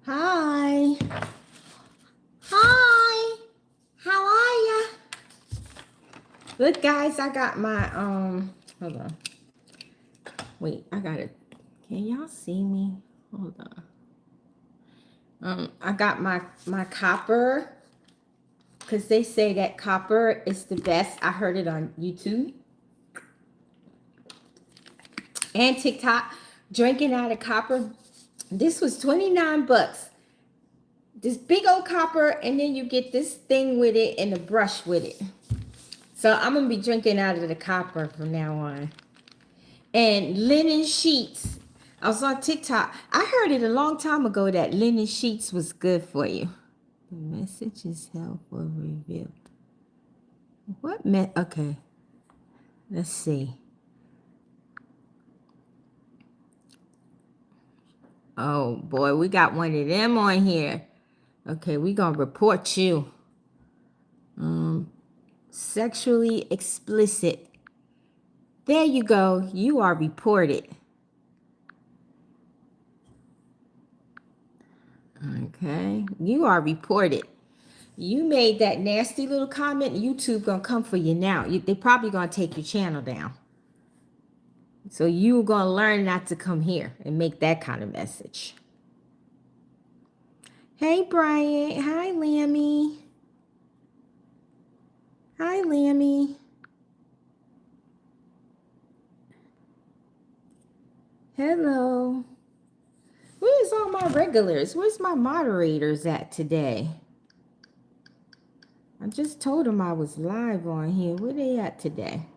Hi. Hi. How are ya? Look, guys, I got my, hold on. Wait, I got it. Can y'all see me? Hold on. I got my copper, because they say that copper is the best. I heard it on YouTube and TikTok. Drinking out of copper. This was 29 bucks. This big old copper, and then you get this thing with it and a brush with it. So I'm going to be drinking out of the copper from now on. And linen sheets. I was on TikTok. I heard it a long time ago that linen sheets was good for you. The message is helpful reveal. What meant? Okay. Let's see. Oh boy, we got one of them on here. Okay, we gonna report you. Sexually explicit. There you go. You are reported. Okay, you are reported. You made that nasty little comment. YouTube gonna come for you now. They probably gonna take your channel down. So you gonna learn not to come here and make that kind of message. Hey, Brian. Hi, Lammy. Hi, Lammy. Hello. Where's all my regulars? Where's my moderators at today? I just told them I was live on here. Where they at today?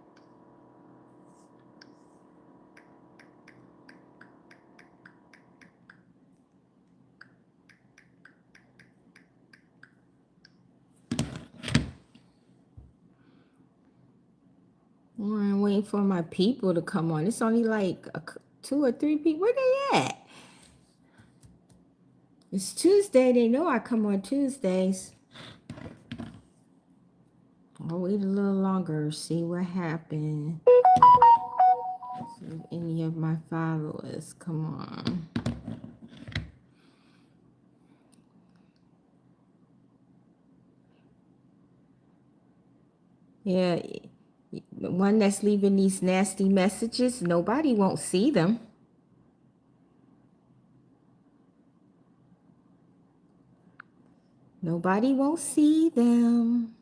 I'm waiting for my people to come on. It's only like 2 or 3 people. Where they at? It's Tuesday. They know I come on Tuesdays. I'll wait a little longer, see what happens. See if any of my followers come on. Yeah, the one that's leaving these nasty messages, nobody won't see them. Nobody won't see them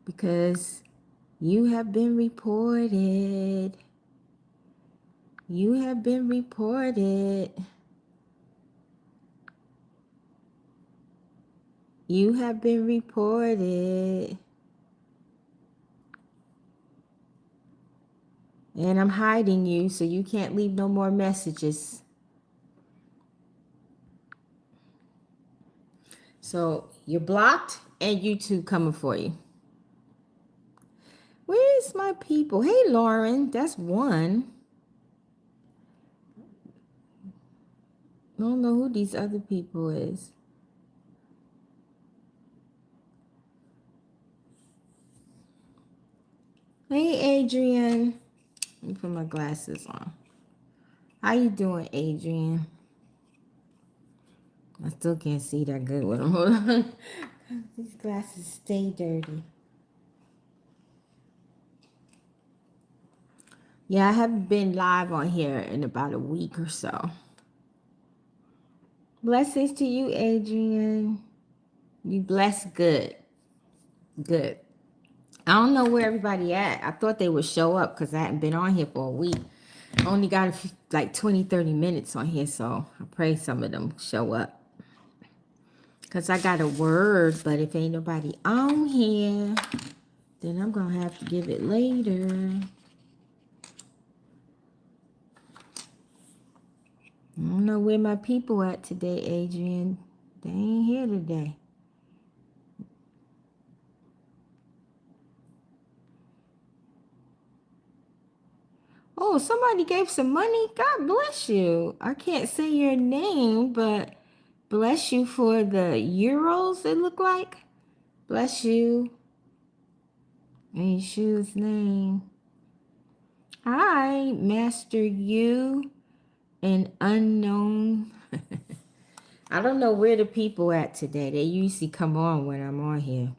because you have been reported. You have been reported. You have been reported. And I'm hiding you so you can't leave no more messages. So you're blocked and YouTube coming for you. Where's my people? Hey, Lauren, that's one. I don't know who these other people is. Hey, Adrian. Let me put my glasses on. How you doing, Adrian? I still can't see that good with them. Hold on. These glasses stay dirty. Yeah, I haven't been live on here in about a week or so. Blessings to you, Adrian. You blessed good. Good. I don't know where everybody at. I thought they would show up because I hadn't been on here for a week. I only got like 20, 30 minutes on here, so I pray some of them show up. Because I got a word, but if ain't nobody on here, then I'm going to have to give it later. I don't know where my people at today, Adrian. They ain't here today. Oh, somebody gave some money. God bless you. I can't say your name, but bless you for the euros, it look like. Bless you. In Yeshua's name. Hi, Master You and Unknown. I don't know where the people at today. They usually come on when I'm on here.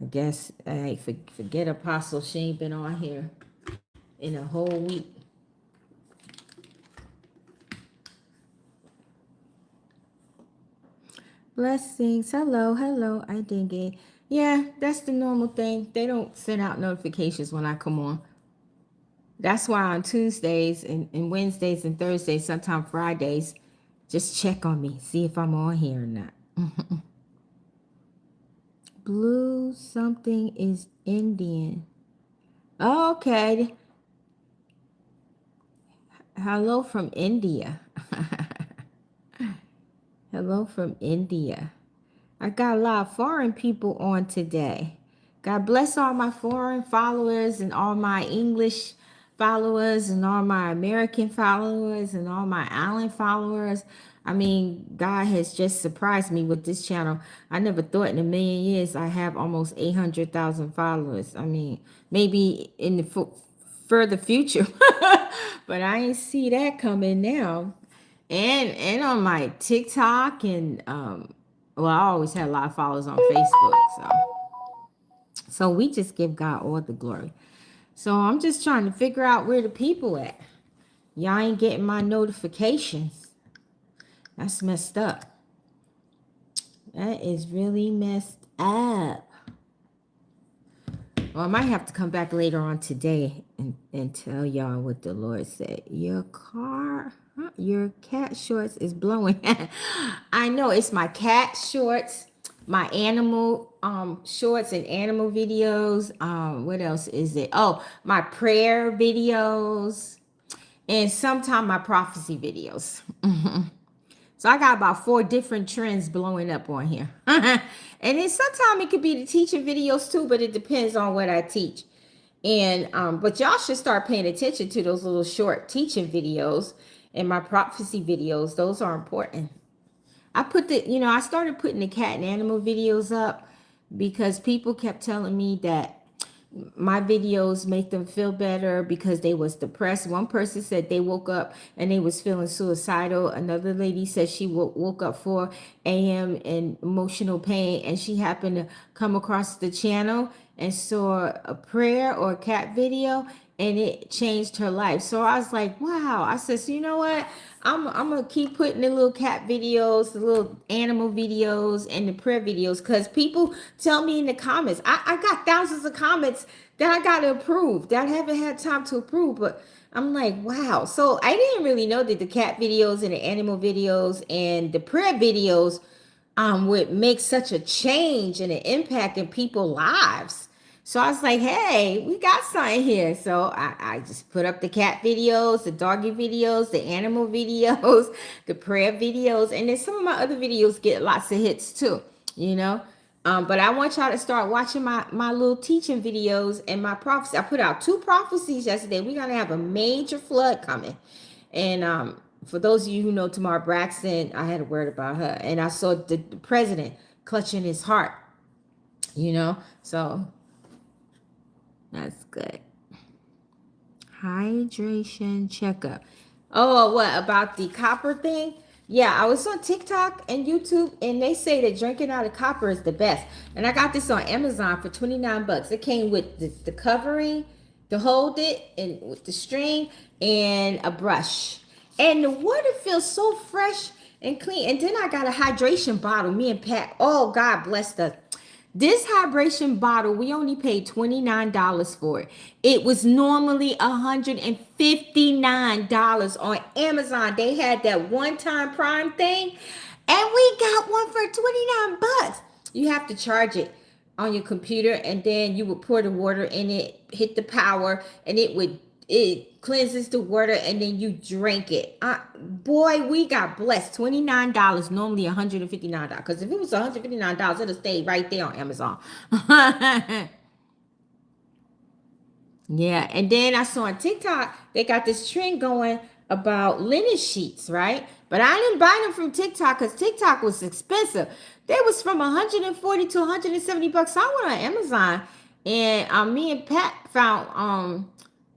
I guess I forget Apostle. She ain't been on here in a whole week. Blessings. Hello, hello. I did it. Yeah, that's the normal thing. They don't send out notifications when I come on. That's why on Tuesdays and Wednesdays and Thursdays, sometimes Fridays, just check on me. See if I'm on here or not. Blue something is Indian. Okay. Hello from India. Hello from India. I got a lot of foreign people on today. God bless all my foreign followers and all my English followers and all my American followers and all my island followers. I mean, God has just surprised me with this channel. I never thought in a million years I have almost 800,000 followers. I mean, maybe in the further future, but I ain't see that coming now. And on my TikTok and well, I always had a lot of followers on Facebook, so we just give God all the glory. So I'm just trying to figure out where the people at. Y'all ain't getting my notifications. That's messed up. That is really messed up. Well, I might have to come back later on today and tell y'all what the Lord said. Your cat shorts is blowing. I know it's my cat shorts, my animal shorts and animal videos. What else is it? Oh, my prayer videos and sometimes my prophecy videos. So I got about 4 different trends blowing up on here. And then sometimes it could be the teaching videos too, but it depends on what I teach. And but y'all should start paying attention to those little short teaching videos and my prophecy videos. Those are important. I started putting the cat and animal videos up because people kept telling me that my videos make them feel better because they was depressed. One person said they woke up and they was feeling suicidal. Another lady said she woke up 4 a.m. in emotional pain, and she happened to come across the channel and saw a prayer or a cat video, and it changed her life. So I was like, wow. I said, so you know what? I'm gonna keep putting the little cat videos, the little animal videos, and the prayer videos, because people tell me in the comments. I got thousands of comments that I gotta approve, that I haven't had time to approve, but I'm like, wow. So I didn't really know that the cat videos and the animal videos and the prayer videos would make such a change and an impact in people's lives. So I was like, hey, we got something here. So I just put up the cat videos, the doggy videos, the animal videos, the prayer videos. And then some of my other videos get lots of hits too, you know. But I want y'all to start watching my little teaching videos and my prophecy. I put out 2 prophecies yesterday. We're going to have a major flood coming. And for those of you who know Tamar Braxton, I had a word about her. And I saw the president clutching his heart, you know. So that's good. Hydration checkup. Oh, what about the copper thing? Yeah, I was on TikTok and YouTube, and they say that drinking out of copper is the best. And I got this on Amazon for 29 bucks. It came with the covering to hold it, and with the string and a brush. And the water feels so fresh and clean. And then I got a hydration bottle. Me and Pat, oh, God bless us. This hydration bottle, we only paid $29 for it. It was normally $159 on Amazon. They had that one-time Prime thing, and we got one for 29 bucks. You have to charge it on your computer, and then you would pour the water in it, hit the power, and it cleanses the water, and then you drink it. Boy, we got blessed. $29, normally $159. Because if it was $159, it'd have stayed right there on Amazon. Yeah, and then I saw on TikTok, they got this trend going about linen sheets, right? But I didn't buy them from TikTok because TikTok was expensive. They was from 140 to 170 bucks. So I went on Amazon, and me and Pat found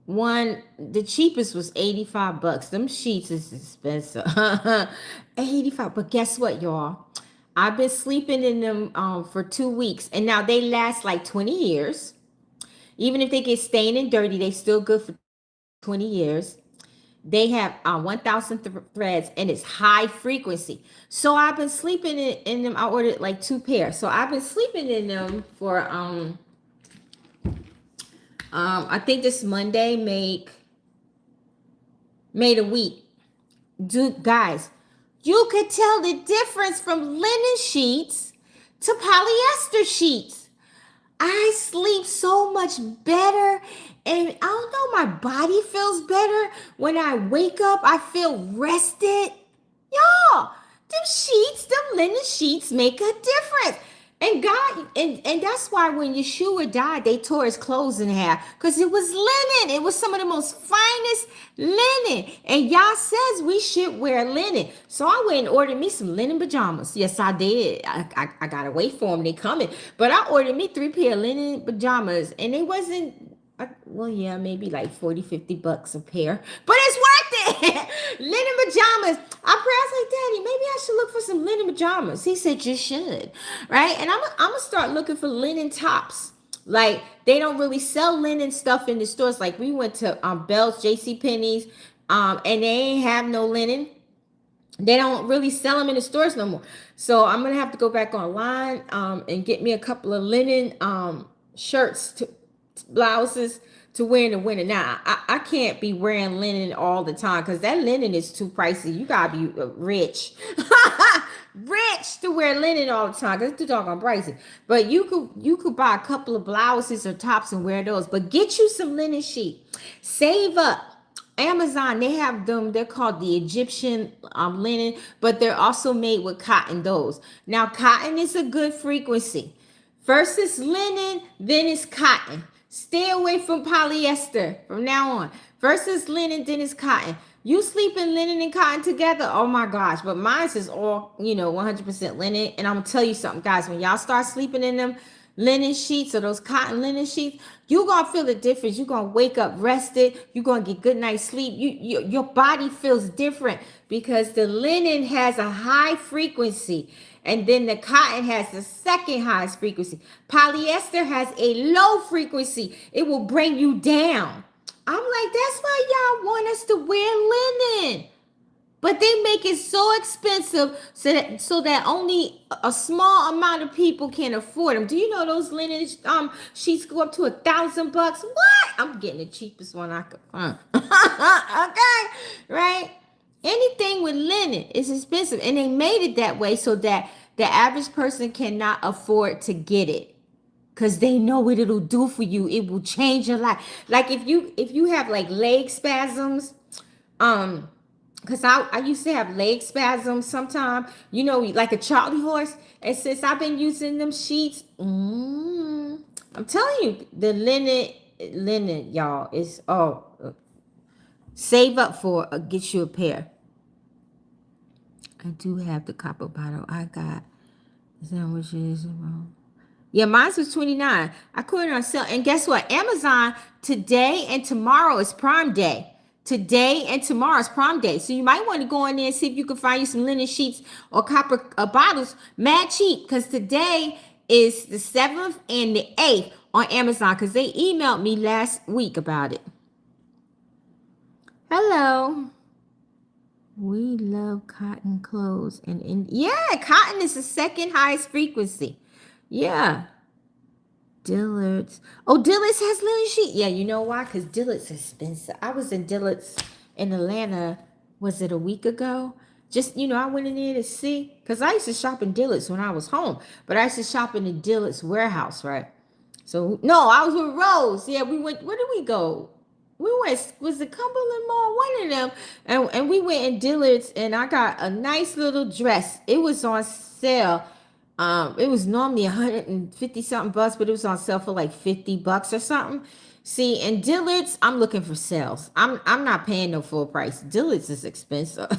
one. The cheapest was 85 bucks. Them sheets is expensive. 85. But guess what, y'all? I've been sleeping in them for 2 weeks, and now they last like 20 years. Even if they get stained and dirty, they still good for 20 years. They have 1,000 threads, and it's high frequency. So I've been sleeping in them. I ordered like 2 pairs. So I've been sleeping in them for I think this Monday made a week. Dude, guys, you could tell the difference from linen sheets to polyester sheets. I sleep so much better, and I don't know, my body feels better. When I wake up, I feel rested. Y'all, them linen sheets make a difference. And God, and that's why when Yeshua died, they tore his clothes in half, because it was linen. It was some of the most finest linen. And Yah says we should wear linen. So I went and ordered me some linen pajamas. Yes, I did. I gotta wait for them. They coming. But I ordered me 3 pair of linen pajamas, and it wasn't, well, yeah, maybe like 40, 50 bucks a pair, but it's worth it. Linen pajamas. I was like, Daddy, maybe I should look for some linen pajamas. He said, you should, right? And I'm gonna start looking for linen tops. Like, they don't really sell linen stuff in the stores. Like, we went to Bell's, JC Penney's, and they ain't have no linen. They don't really sell them in the stores no more. So I'm gonna have to go back online and get me a couple of linen shirts, blouses to wear in the winter. Now, I can't be wearing linen all the time, because that linen is too pricey. You gotta be rich. Rich to wear linen all the time, because it's too doggone pricey. But you could buy a couple of blouses or tops and wear those. But get you some linen sheet. Save up. Amazon, they have them. They're called the Egyptian linen, but they're also made with cotton. Those. Now, cotton is a good frequency. First it's linen, then it's cotton. Stay away from polyester from now on. First it's linen, then it's cotton. You sleep in linen and cotton together? Oh my gosh. But mine is all, 100% linen. And I'm going to tell you something, guys. When y'all start sleeping in them linen sheets or those cotton linen sheets, you're going to feel the difference. You're going to wake up rested. You're going to get good night's sleep. Your body feels different, because the linen has a high frequency. And then the cotton has the second highest frequency. Polyester has a low frequency. It will bring you down. I'm like, that's why y'all want us to wear linen. But they make it so expensive so that only a small amount of people can afford them. Do you know those linen sheets go up to $1,000? What? I'm getting the cheapest one I could find. Okay, right? Anything with linen is expensive, and they made it that way so that the average person cannot afford to get it, because they know what it'll do for you. It will change your life. Like if you have like leg spasms, because I used to have leg spasms sometimes, like a Charlie horse. And since I've been using them sheets, I'm telling you, the linen, y'all, is save up for get you a pair. I do have the copper bottle. I got sandwiches. Yeah, mine was $29. I put it on sale. And guess what? Amazon today and tomorrow is Prime Day. Today and tomorrow's prom day. So you might want to go in there and see if you can find you some linen sheets or copper bottles, mad cheap, because today is the 7th and the 8th on Amazon, because they emailed me last week about it. Hello. We love cotton clothes. And yeah, cotton is the second highest frequency. Yeah. Dillard's. Oh, Dillard's has linen sheet. Yeah, you know why? Because Dillard's is expensive. I was in Dillard's in Atlanta, was it a week ago? Just, I went in there to see. Because I used to shop in Dillard's when I was home. But I used to shop in the Dillard's warehouse, right? So, no, I was with Rose. Yeah, we went, where did we go? We went, was it Cumberland Mall? One of them. And we went in Dillard's and I got a nice little dress. It was on sale. It was normally 150 something bucks, but it was on sale for like $50 or something. See, in Dillard's, I'm looking for sales. I'm not paying no full price. Dillard's is expensive.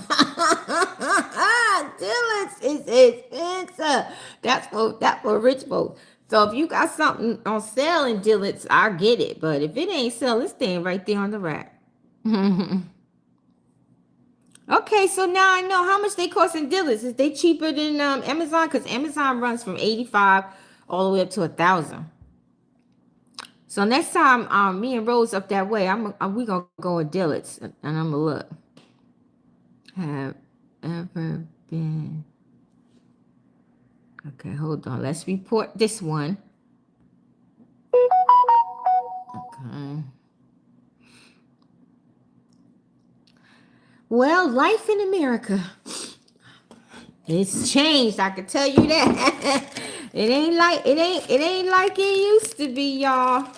Dillard's is expensive. That's for rich folks. So if you got something on sale in Dillard's, I'll get it. But if it ain't sale, it's staying right there on the rack. Okay, so now I know how much they cost in Dillard's. Is they cheaper than Amazon? Because Amazon runs from $85 all the way up to $1,000. So next time me and Rose up that way, we gonna go in Dillard's and I'm gonna look. Have ever been? Okay, hold on. Let's report this one. Okay. Well, life in America, it's changed. I can tell you that. It ain't like it used to be, y'all.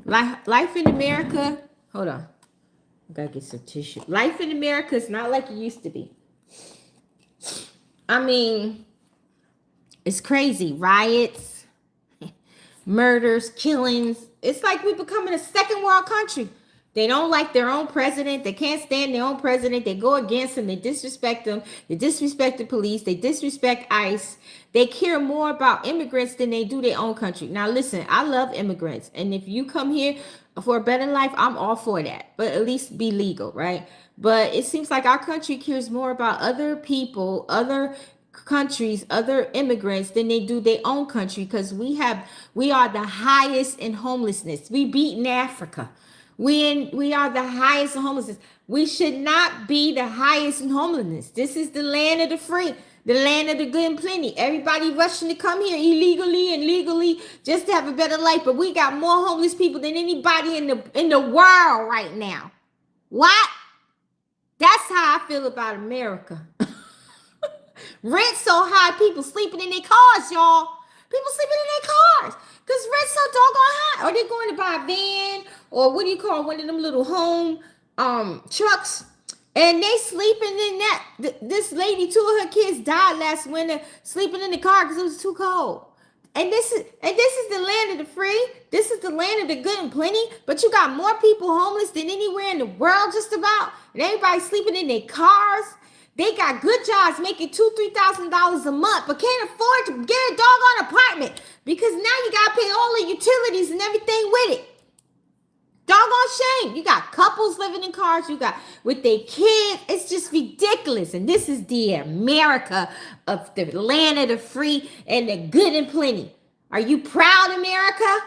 Life in America. Hold on. I gotta get some tissue. Life in America is not like it used to be. I mean, it's crazy. Riots, murders, killings. It's like we're becoming a second world country. They don't like their own president. They can't stand their own president. They go against him. They disrespect them. They disrespect the police. They disrespect ICE. They care more about immigrants than they do their own country. Now, listen, I love immigrants. And if you come here for a better life, I'm all for that. But at least be legal, right? But it seems like our country cares more about other people, other countries, other immigrants than they do their own country, because we are the highest in homelessness. We beat Africa. We are the highest in homelessness. We should not be the highest in homelessness. This is the land of the free, the land of the good and plenty. Everybody rushing to come here illegally and legally just to have a better life. But we got more homeless people than anybody in the world right now. What? That's how I feel about America. Rent so high, people sleeping in their cars, y'all. People sleeping in their cars. Because rent's so doggone high. Or they going to buy a van, or what do you call one of them little home trucks, and they sleeping in that. This lady, 2 of her kids died last winter sleeping in the car because it was too cold. And this is the land of the free. This is the land of the good and plenty. But you got more people homeless than anywhere in the world just about. And everybody sleeping in their cars. They got good jobs making $2,000-$3,000 a month, but can't afford to get a doggone apartment because now you got to pay all the utilities and everything with it. Doggone shame. You got couples living in cars. You got with their kids. It's just ridiculous. And this is the America of the land of the free and the good and plenty. Are you proud, America?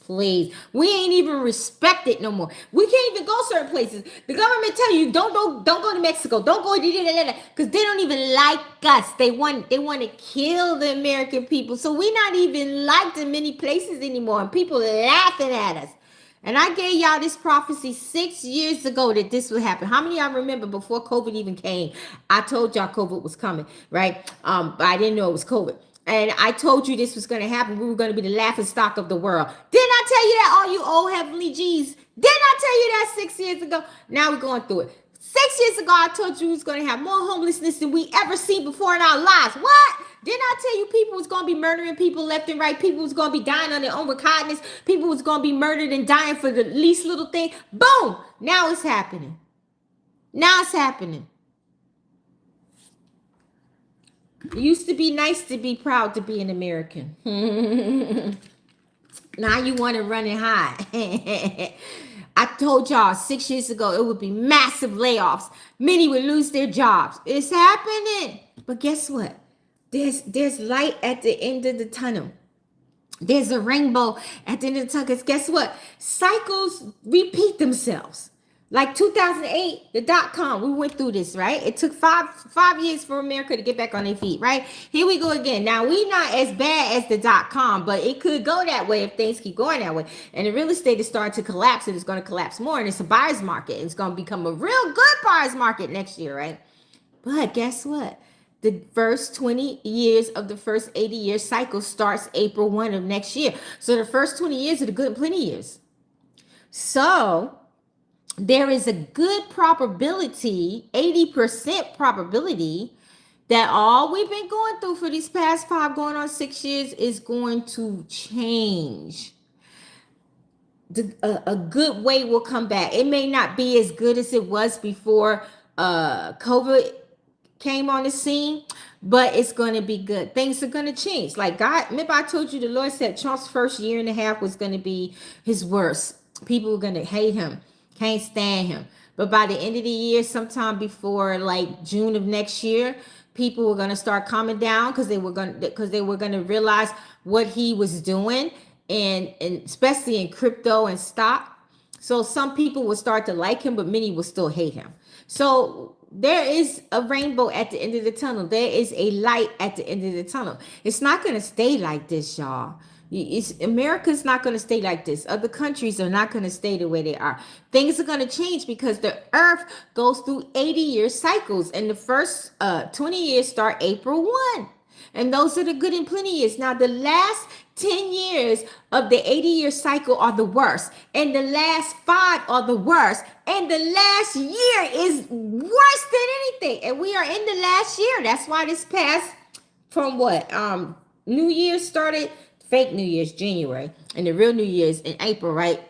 Please. We ain't even respected no more. We can't even go certain places. The government tell you don't go to Mexico. Don't go to because they don't even like us. They want to kill the American people. So we're not even liked in many places anymore. And people are laughing at us. And I gave y'all this prophecy 6 years ago that this would happen. How many of y'all remember before COVID even came? I told y'all COVID was coming, right? But I didn't know it was COVID. And I told you this was going to happen. We were going to be the laughing stock of the world. Didn't I tell you that, all you old heavenly G's? Didn't I tell you that 6 years ago? Now we're going through it. 6 years ago, I told you we was going to have more homelessness than we ever seen before in our lives. What? Didn't I tell you people was going to be murdering people left and right? People was going to be dying on their own kindness. People was going to be murdered and dying for the least little thing. Boom! Now it's happening. Now it's happening. It used to be nice to be proud to be an American. Now you want to run and hide. I told y'all 6 years ago it would be massive layoffs. Many would lose their jobs. It's happening. But guess what? There's light at the end of the tunnel. There's a rainbow at the end of the tunnel. Because guess what? Cycles repeat themselves. Like 2008, the dot-com, we went through this, right? It took five years for America to get back on their feet, right? Here we go again. Now, we're not as bad as the dot-com, but it could go that way if things keep going that way. And the real estate is starting to collapse, and it's going to collapse more, and it's a buyer's market. It's going to become a real good buyer's market next year, right? But guess what? The first 20 years of the first 80-year cycle starts April 1 of next year. So the first 20 years are the good and plenty years. So there is a good probability, 80% probability, that all we've been going through for these past 5 going on 6 years is going to change. A good way will come back. It may not be as good as it was before COVID came on the scene, but it's going to be good. Things are going to change. Like God, remember I told you the Lord said Trump's first year and a half was going to be his worst. People were going to hate him. Can't stand him. But by the end of the year, sometime before like June of next year, people were going to start calming down because they were going to realize what he was doing, and especially in crypto and stock. So some people will start to like him, but many will still hate him. So there is a rainbow at the end of the tunnel. There is a light at the end of the tunnel. It's not going to stay like this, y'all. America's not going to stay like this. Other countries are not going to stay the way they are. Things are going to change because the earth goes through 80-year cycles, and the first 20 years start April 1. And those are the good and plenty years. Now, the last 10 years of the 80-year cycle are the worst, and the last 5 are the worst, and the last year is worse than anything. And we are in the last year. That's why this past, from what? New Year started. Fake New Year's January, and the real New Year's in April, right?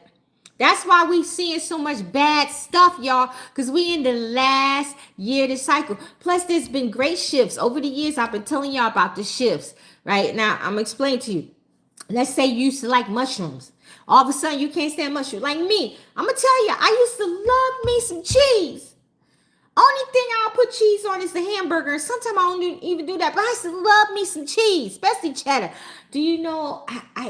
That's why we seeing so much bad stuff, y'all, because we in the last year of the cycle. Plus, there's been great shifts. Over the years, I've been telling y'all about the shifts, right? Now, I'm going to explain to you. Let's say you used to like mushrooms. All of a sudden, you can't stand mushrooms. Like me, I'm going to tell you, I used to love me some cheese. Only thing I'll put cheese on is the hamburger. And sometimes I don't even do that. But I used to love me some cheese, especially cheddar. Do you know,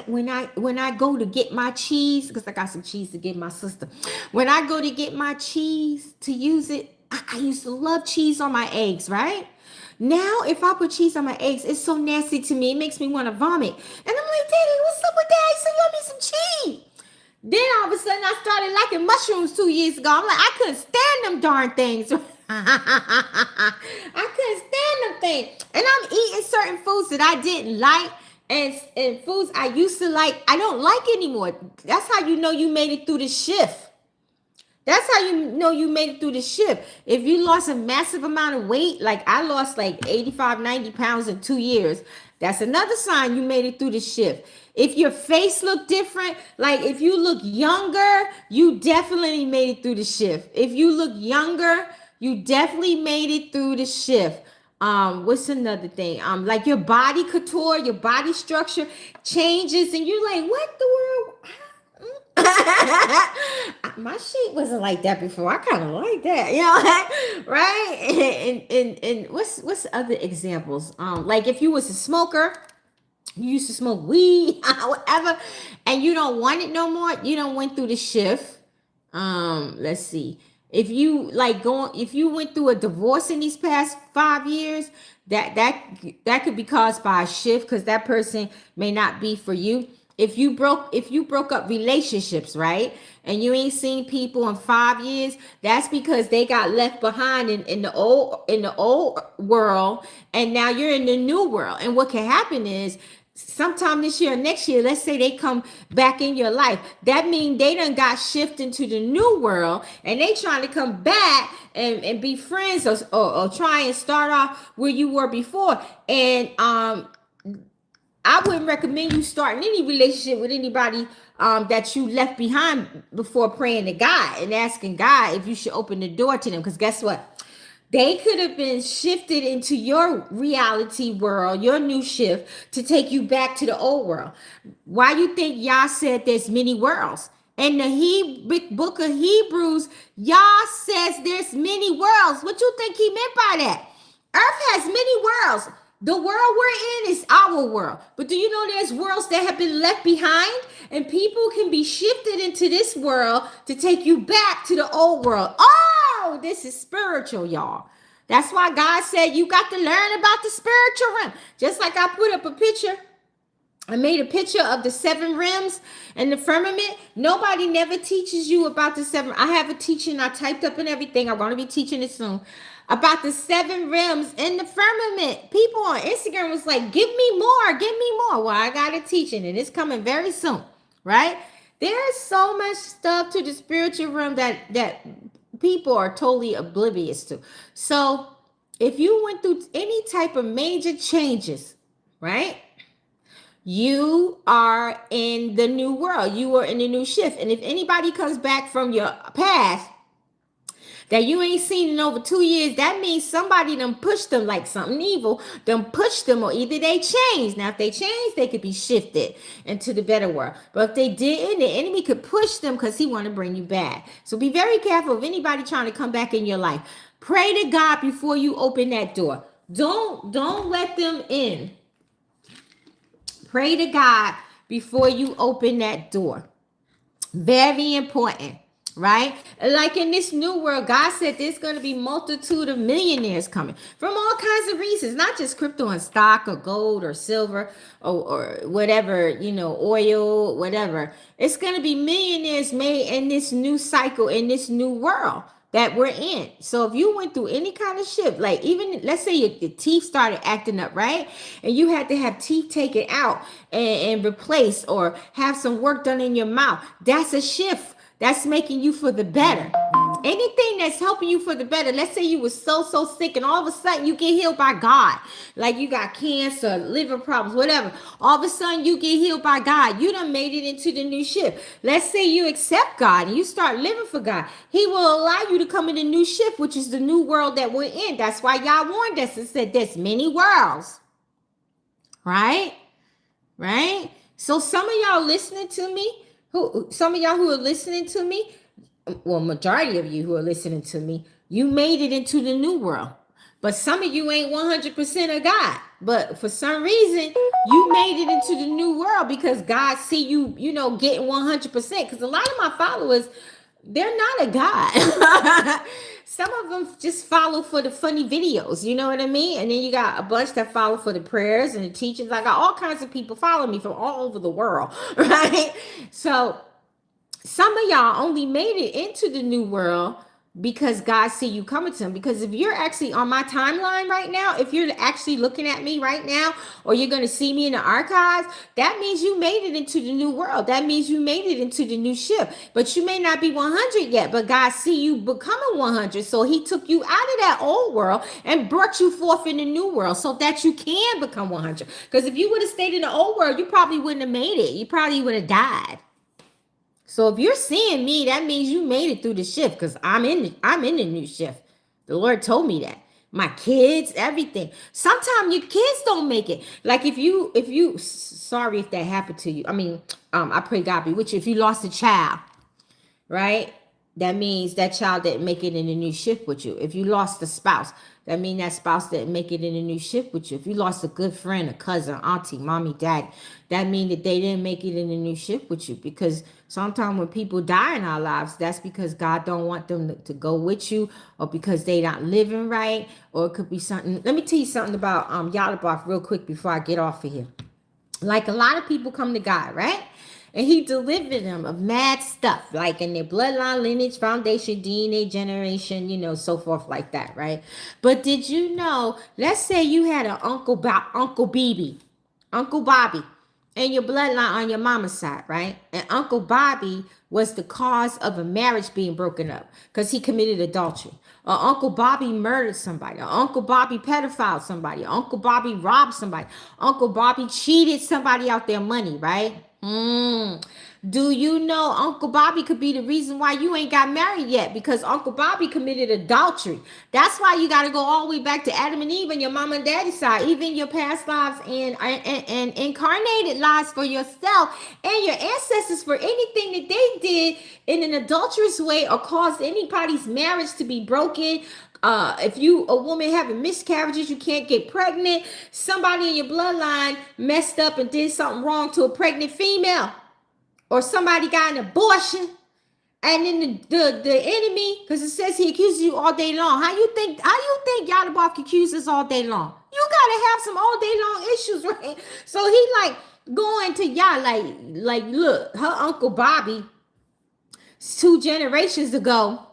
when I go to get my cheese, because I got some cheese to give my sister. When I go to get my cheese to use it, I used to love cheese on my eggs, right? Now, if I put cheese on my eggs, it's so nasty to me. It makes me want to vomit. And I'm like, Daddy, what's up with that? I used to love me some cheese. Then all of a sudden, I started liking mushrooms 2 years ago. I'm like, I couldn't stand them darn things. I couldn't stand them things. And I'm eating certain foods that I didn't like, and foods I used to like, I don't like anymore. That's how you know you made it through the shift. That's how you know you made it through the shift. If you lost a massive amount of weight, like I lost like 85, 90 pounds in 2 years, that's another sign you made it through the shift. If your face looked different, like if you look younger, you definitely made it through the shift. If you look younger, you definitely made it through the shift. What's another thing? Like your body couture, your body structure changes, and you're like, what the world? My shape wasn't like that before. I kind of like that, you know, right? And what's other examples? Like if you was a smoker, you used to smoke weed, whatever, and you don't want it no more. You don't went through the shift. Let's see. If you if you went through a divorce in these past 5 years, that could be caused by a shift, because that person may not be for you. If you broke up relationships, right, and you ain't seen people in 5 years, that's because they got left behind in the old world, and now you're in the new world. And what can happen is, sometime this year or next year, let's say they come back in your life, that means they done got shifted into the new world, and they trying to come back and be friends, or try and start off where you were before. And I wouldn't recommend you starting any relationship with anybody that you left behind before praying to God and asking God if you should open the door to them. Because guess what? They could have been shifted into your reality world, your new shift, to take you back to the old world. Why you think Yah said there's many worlds? In the book of Hebrews, Yah says there's many worlds. What you think he meant by that? Earth has many worlds. The world we're in is our world. But do you know there's worlds that have been left behind? And people can be shifted into this world to take you back to the old world. Oh, this is spiritual, y'all. That's why God said you got to learn about the spiritual realm. Just like I put up a picture. I made a picture of the 7 rims and the firmament. Nobody never teaches you about the 7. I have a teaching I typed up and everything. I'm going to be teaching it soon. About the 7 rims in the firmament. People on Instagram was like, give me more, give me more. Well, I got a teaching and it's coming very soon, right? There's so much stuff to the spiritual realm that people are totally oblivious to. So if you went through any type of major changes, right? You are in the new world. You are in the new shift. And if anybody comes back from your past that you ain't seen in over 2 years, that means somebody done pushed them like something evil, done pushed them, or either they changed. Now, if they changed, they could be shifted into the better world. But if they didn't, the enemy could push them because he want to bring you back. So be very careful of anybody trying to come back in your life. Pray to God before you open that door. Don't let them in. Pray to God before you open that door. Very important, right? Like in this new world, God said there's going to be multitude of millionaires coming from all kinds of reasons, not just crypto and stock or gold or silver or whatever, oil, whatever. It's going to be millionaires made in this new cycle, in this new world that we're in. So if you went through any kind of shift, like even let's say your teeth started acting up, right? And you had to have teeth taken out and replaced or have some work done in your mouth. That's a shift. That's making you for the better. Anything that's helping you for the better. Let's say you were so sick and all of a sudden you get healed by God. Like you got cancer, liver problems, whatever. All of a sudden you get healed by God. You done made it into the new shift. Let's say you accept God and you start living for God. He will allow you to come in the new shift, which is the new world that we're in. That's why y'all warned us and said there's many worlds. Right? Right? So some of y'all listening to me, some of y'all who are listening to me, well, majority of you who are listening to me, you made it into the new world. But some of you ain't 100% of God. But for some reason, you made it into the new world because God see you, getting 100%. Because a lot of my followers, they're not a God. Some of them just follow for the funny videos, you know what I mean? And then you got a bunch that follow for the prayers and the teachings. I got all kinds of people follow me from all over the world, right? So some of y'all only made it into the new world because God see you coming to him. Because if you're actually on my timeline right now, if you're actually looking at me right now, or you're going to see me in the archives, that means you made it into the new world. That means you made it into the new shift. But you may not be 100 yet, but God see you becoming 100. So he took you out of that old world and brought you forth in the new world so that you can become 100. Because if you would have stayed in the old world, you probably wouldn't have made it. You probably would have died. So if you're seeing me, that means you made it through the shift because I'm in the new shift. The Lord told me that. My kids, everything. Sometimes your kids don't make it. Like if you sorry if that happened to you. I pray God be with you. If you lost a child, right? That means that child didn't make it in the new shift with you. If you lost a spouse, that means that spouse didn't make it in the new shift with you. If you lost a good friend, a cousin, auntie, mommy, dad, that means that they didn't make it in the new shift with you. Because sometimes when people die in our lives, that's because God don't want them to go with you, or because they not living right, or it could be something. Let me tell you something about Yahushua real quick before I get off of here. Like a lot of people come to God, right? And he delivered them of mad stuff, like in their bloodline, lineage, foundation, DNA, generation, so forth like that, right? But did you know, let's say you had an Uncle Bobby in your bloodline on your mama's side, right? And Uncle Bobby was the cause of a marriage being broken up because he committed adultery. Or Uncle Bobby murdered somebody. Or Uncle Bobby pedophiled somebody. Or Uncle Bobby robbed somebody. Uncle Bobby cheated somebody out their money, right? Do you know Uncle Bobby could be the reason why you ain't got married yet? Because Uncle Bobby committed adultery. That's why you got to go all the way back to Adam and Eve and your mom and daddy's side, even your past lives and incarnated lives for yourself and your ancestors for anything that they did in an adulterous way or caused anybody's marriage to be broken. If you a woman having miscarriages, you can't get pregnant. Somebody in your bloodline messed up and did something wrong to a pregnant female, or somebody got an abortion, and then the enemy, because it says he accuses you all day long. How you think YAHUSHUA accuses all day long? You gotta have some all day long issues, right? So he like going to Yah like look, her Uncle Bobby 2 generations ago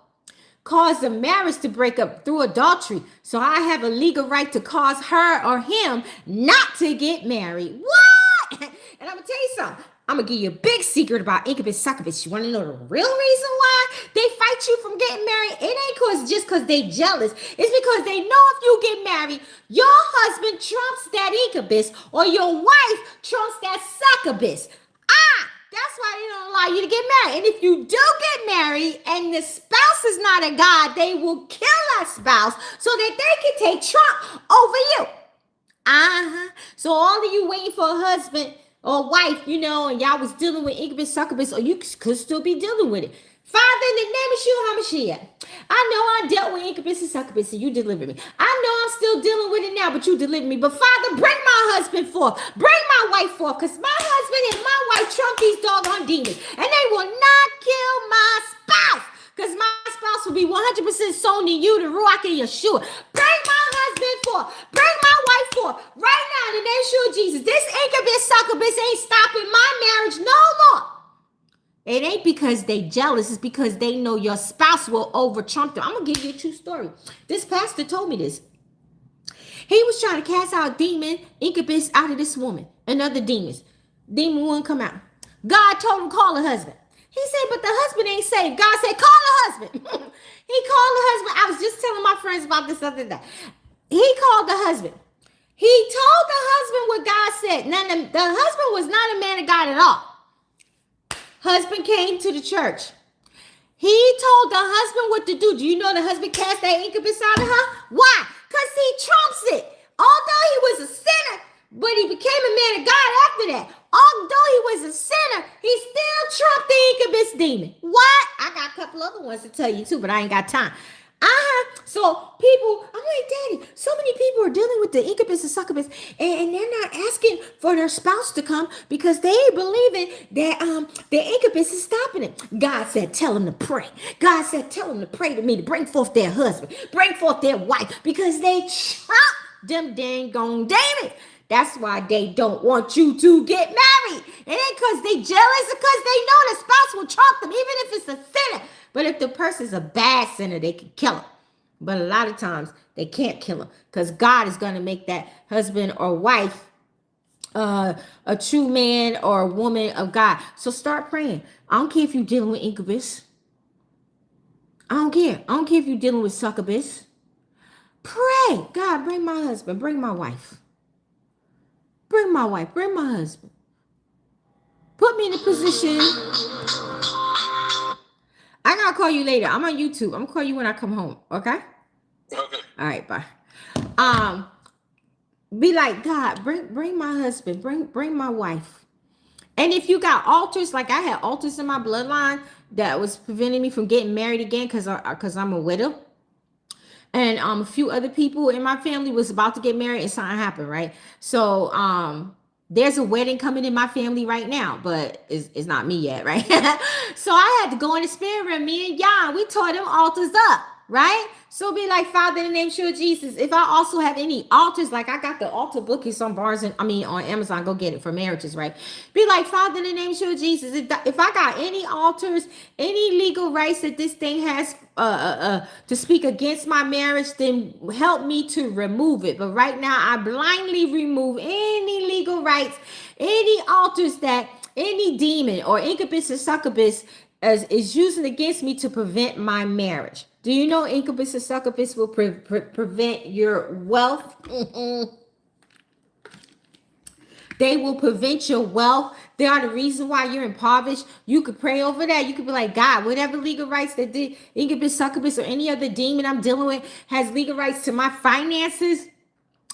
caused a marriage to break up through adultery. So I have a legal right to cause her or him not to get married. What? And I'm going to tell you something. I'm going to give you a big secret about incubus succubus. You want to know the real reason why they fight you from getting married? It ain't just because they jealous. It's because they know if you get married, your husband trumps that incubus or your wife trumps that succubus. That's why they don't allow you to get married. And if you do get married and the spouse is not a God, they will kill that spouse so that they can take Trump over you. So all of you waiting for a husband or wife, and y'all was dealing with incubus, succubus, or you could still be dealing with it. Father, in the name of YAHUSHUA, I know I dealt with incubus and succubus and you delivered me. I know I'm still dealing with it now, but you delivered me. But Father, bring my husband forth. Bring my wife forth, because my husband and my wife trump these doggone demons. And they will not kill my spouse, because my spouse will be 100% sown in you, the Ruach and Yeshua. Bring my husband forth. Bring my wife forth. Right now, in the name of Jesus, this incubus, succubus ain't stopping my marriage no more. It ain't because they jealous. It's because they know your spouse will over trump them. I'm going to give you a true story. This pastor told me this. He was trying to cast out demon, incubus out of this woman and other demons. Demon wouldn't come out. God told him, call the husband. He said, but the husband ain't saved. God said, call the husband. He called the husband. I was just telling my friends about this other day. He called the husband. He told the husband what God said. Now, the husband was not a man of God at all. Husband came to the church. He told the husband what to do. Do you know the husband cast that incubus out of her? Why? Because he trumps it. Although he was a sinner, but he became a man of God after that. Although he was a sinner, he still trumped the incubus demon. What? I got a couple other ones to tell you too, but I ain't got time. So people, I'm like, Daddy, so many people are dealing with the incubus and succubus, and they're not asking for their spouse to come because they ain't believing that the incubus is stopping it. God said, tell them to pray. God said, tell them to pray to me to bring forth their husband, bring forth their wife, because they trump them dang gone demons. That's why they don't want you to get married. It ain't because they jealous, because they know the spouse will trump them, even if it's a sinner. But if the person's a bad sinner, they can kill him. But a lot of times they can't kill him, because God is going to make that husband or wife a true man or a woman of God. So start praying. I don't care if you're dealing with incubus. I don't care. I don't care if you're dealing with succubus. Pray. God, bring my husband. Bring my wife. Bring my wife. Bring my husband. Put me in a position. I gotta call you later. I'm on YouTube. I'm gonna call you when I come home. Okay? Okay. All right, bye. Be like, God, bring my husband, bring my wife. And if you got altars, like I had altars in my bloodline that was preventing me from getting married again because I'm a widow. And a few other people in my family was about to get married and something happened, right? So there's a wedding coming in my family right now, but it's not me yet, right? So I had to go in the spirit realm, me and Yah, we tore them altars up, right? So be like, Father, in the name of Jesus, if I also have any altars, like I got the altar book, it's on on Amazon, go get it for marriages, right? Be like, Father, in the name of Jesus, if I got any altars, any legal rights that this thing has to speak against my marriage, then help me to remove it. But right now, I blindly remove any legal rights, any altars that any demon or incubus or succubus is using against me to prevent my marriage. Do you know incubus and succubus will prevent your wealth? They will prevent your wealth. They are the reason why you're impoverished. You could pray over that. You could be like, God, whatever legal rights that the incubus, succubus, or any other demon I'm dealing with has legal rights to my finances,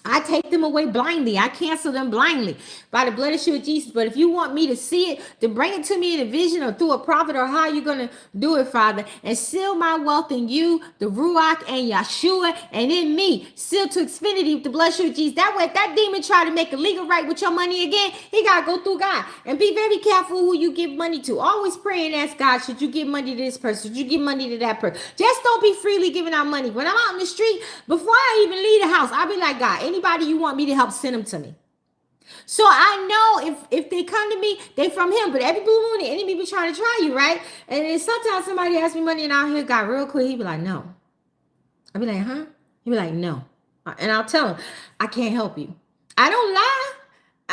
I take them away blindly. I cancel them blindly by the blood of Yeshua Jesus. But if you want me to see it, then bring it to me in a vision or through a prophet, or how you're going to do it, Father. And seal my wealth in you, the Ruach and Yahshua, and in me. Seal to infinity with the blood of Yeshua Jesus. That way, if that demon try to make a legal right with your money again, he got to go through God. And be very careful who you give money to. Always pray and ask God, should you give money to this person? Should you give money to that person? Just don't be freely giving out money. When I'm out in the street, before I even leave the house, I'll be like, God, anybody you want me to help, send them to me. So I know if they come to me, they from him. But every blue moon, the enemy be trying to try you, right? And then sometimes somebody asks me money and I'll hear God real quick. He be like, no. I'll be like, huh? He be like, no. And I'll tell him, I can't help you. I don't lie.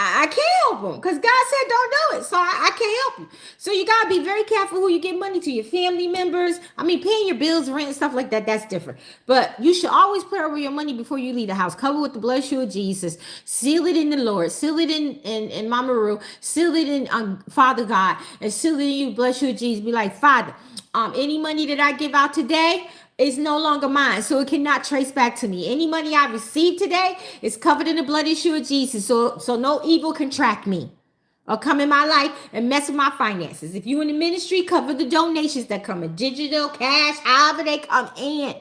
I can't help them because God said don't do it. So I can't help you. So you got to be very careful who you give money to, your family members. I mean, paying your bills, rent, and stuff like that, that's different. But you should always pray over your money before you leave the house. Cover with the blood of Jesus. Seal it in the Lord. Seal it in Mama Ru. Seal it in Father God. And seal it in you, blood of Jesus. Be like, Father, any money that I give out today is no longer mine, so it cannot trace back to me. Any money I received today is covered in the blood issue of Jesus, so no evil can track me or come in my life and mess with my finances. If you in the ministry, cover the donations that come in, digital, cash, however they come in.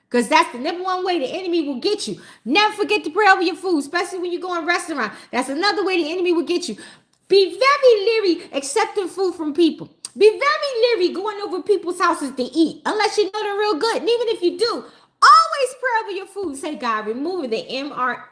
Because that's the number one way the enemy will get you. Never forget to pray over your food, especially when you go in a restaurant. That's another way the enemy will get you. Be very leery accepting food from people. Be very leery going over people's houses to eat, unless you know they're real good. And even if you do, always pray over your food. Say, God, remove the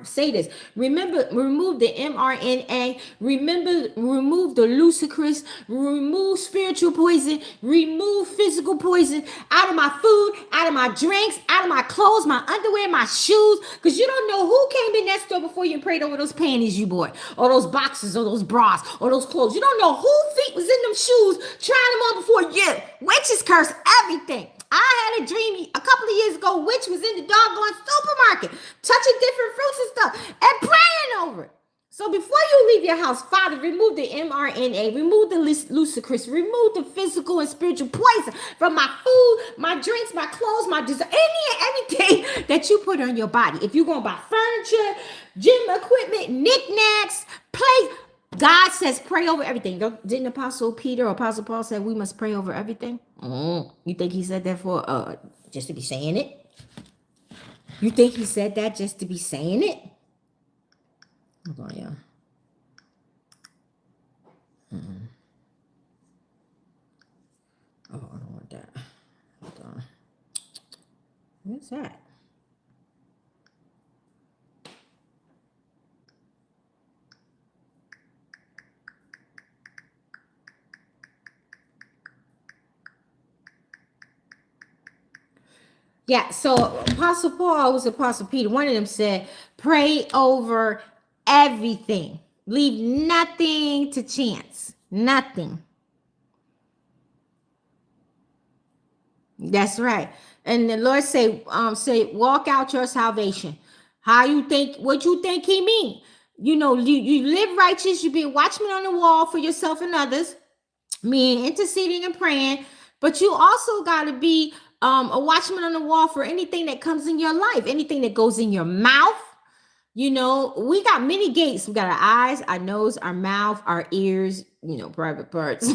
say this. Remove the mRNA. Remove the lucicris. Remove spiritual poison. Remove physical poison out of my food, out of my drinks, out of my clothes, my underwear, my shoes. Because you don't know who came in that store before you prayed over those panties you bought, or those boxes, or those bras, or those clothes. You don't know who feet was in them shoes trying them on before you. Witches curse everything. I had a dream a couple of years ago, witch was in the doggone supermarket, touching different fruits and stuff, and praying over it. So before you leave your house, Father, remove the mRNA, remove the lucicris, remove the physical and spiritual poison from my food, my drinks, my clothes, my dessert, anything that you put on your body. If you're going to buy furniture, gym equipment, knickknacks, plates, God says pray over everything. Didn't Apostle Peter or Apostle Paul say we must pray over everything? You think he said that for just to be saying it? You think he said that just to be saying it? Hold on, y'all. Oh, I don't want that. Hold on. What's that? Yeah, so Apostle Paul was Apostle Peter. One of them said, pray over everything. Leave nothing to chance. Nothing. That's right. And the Lord say, walk out your salvation. How you think, what you think he mean? You know, you live righteous, you be a watchman on the wall for yourself and others, meaning interceding and praying, but you also got to be a watchman on the wall for anything that comes in your life, anything that goes in your mouth. You know, we got many gates. We got our eyes, our nose, our mouth, our ears, private parts. We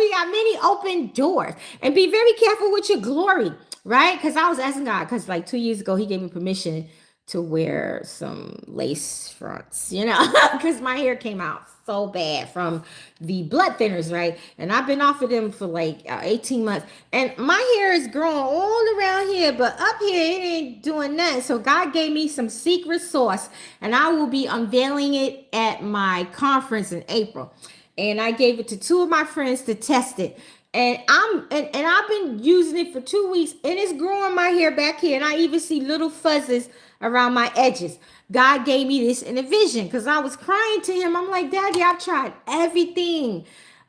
got many open doors. And be very careful with your glory, right? Because I was asking God, because like 2 years ago, he gave me permission to wear some lace fronts, because my hair came out so bad from the blood thinners, right? And I've been off of them for like 18 months. And my hair is growing all around here, but up here, it ain't doing nothing. So God gave me some secret sauce, and I will be unveiling it at my conference in April. And I gave it to 2 of my friends to test it. And I've been using it for 2 weeks, and it's growing my hair back here. And I even see little fuzzes around my edges. God gave me this in a vision because I was crying to him. I'm like, Daddy, I've tried everything,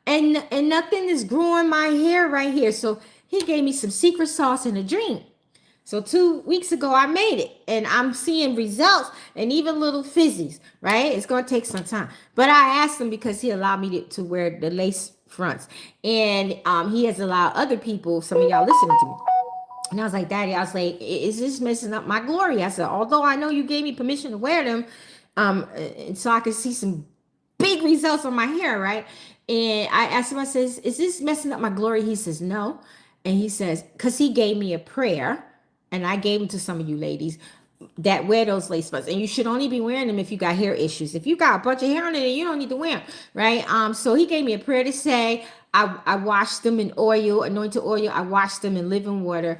and nothing is growing my hair right here. So he gave me some secret sauce in a dream. So 2 weeks ago, I made it, and I'm seeing results and even little fizzies, right? It's going to take some time. But I asked him because he allowed me to wear the lace fronts. And he has allowed other people, some of y'all listening to me. And I was like, Daddy, I was like, is this messing up my glory? I said, although I know you gave me permission to wear them, and so I could see some big results on my hair, right? And I asked him, I says, is this messing up my glory? He says, no. And he says, because he gave me a prayer, and I gave them to some of you ladies that wear those lace fronts, and you should only be wearing them if you got hair issues. If you got a bunch of hair on it, you don't need to wear them, right? So he gave me a prayer to say, I washed them in oil, anointed oil. I washed them in living water,